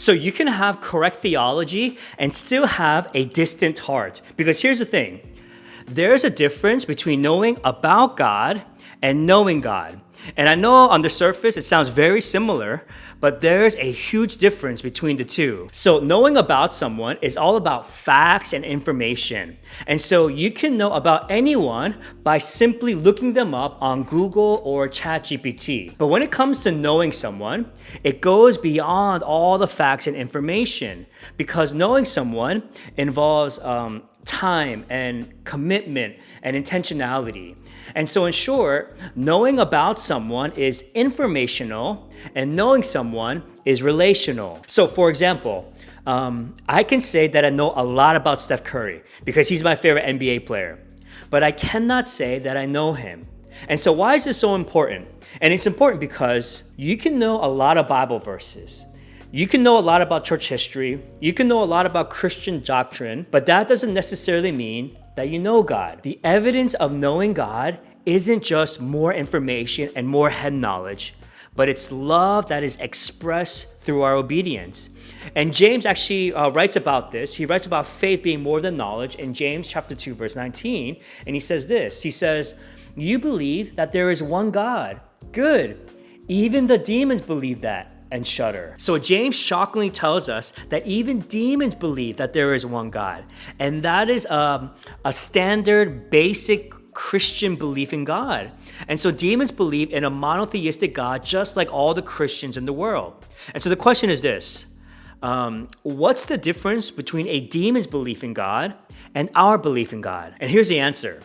So you can have correct theology and still have a distant heart. Because here's the thing. There's a difference between knowing about God and knowing God. And I know on the surface it sounds very similar, but there's a huge difference between the two. So knowing about someone is all about facts and information. And so you can know about anyone by simply looking them up on Google or ChatGPT. But when it comes to knowing someone, it goes beyond all the facts and information, because knowing someone involves time and commitment and intentionality. And so in short, knowing about someone is informational and knowing someone is relational. So for example, I can say that I know a lot about Steph Curry because he's my favorite NBA player, but I cannot say that I know him. And so why is this so important? And it's important because you can know a lot of Bible verses. You can know a lot about church history. You can know a lot about Christian doctrine, but that doesn't necessarily mean that you know God. The evidence of knowing God isn't just more information and more head knowledge, but it's love that is expressed through our obedience. And James actually writes about this. He writes about faith being more than knowledge in James chapter 2, verse 19. And he says this, he says, "You believe that there is one God. Good. Even the demons believe that and shudder." So James shockingly tells us that even demons believe that there is one God. And that is a standard, basic Christian belief in God. And so demons believe in a monotheistic God just like all the Christians in the world. And so the question is this, what's the difference between a demon's belief in God and our belief in God? And here's the answer.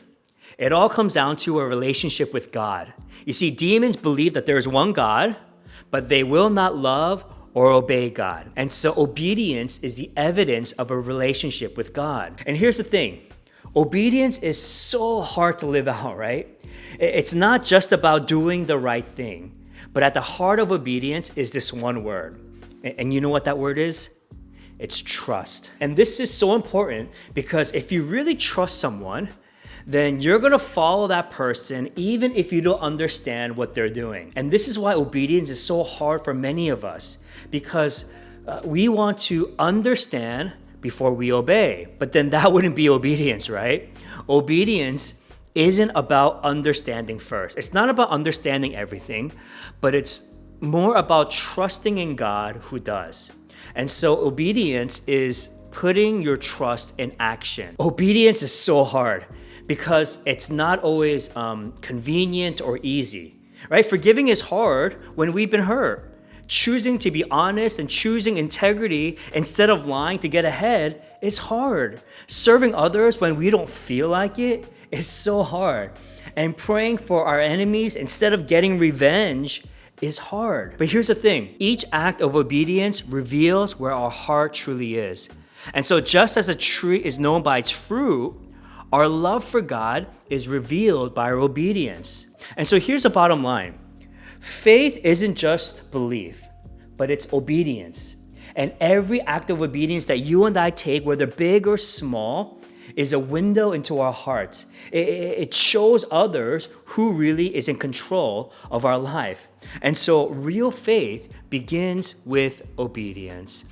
It all comes down to a relationship with God. You see, demons believe that there is one God, but they will not love or obey God. And so obedience is the evidence of a relationship with God. And here's the thing. Obedience is so hard to live out, right? It's not just about doing the right thing, but at the heart of obedience is this one word. And you know what that word is? It's trust. And this is so important because if you really trust someone, then you're going to follow that person even if you don't understand what they're doing. And this is why obedience is so hard for many of us, because we want to understand before we obey. But then that wouldn't be obedience, right? Obedience isn't about understanding first. It's not about understanding everything, but it's more about trusting in God who does. And so obedience is putting your trust in action. Obedience is so hard because it's not always convenient or easy, right? Forgiving is hard when we've been hurt. Choosing to be honest and choosing integrity instead of lying to get ahead is hard. Serving others when we don't feel like it is so hard. And praying for our enemies instead of getting revenge is hard. But here's the thing. Each act of obedience reveals where our heart truly is. And so just as a tree is known by its fruit, our love for God is revealed by our obedience. And so here's the bottom line. Faith isn't just belief, but it's obedience. And every act of obedience that you and I take, whether big or small, is a window into our hearts. It shows others who really is in control of our life. And so real faith begins with obedience.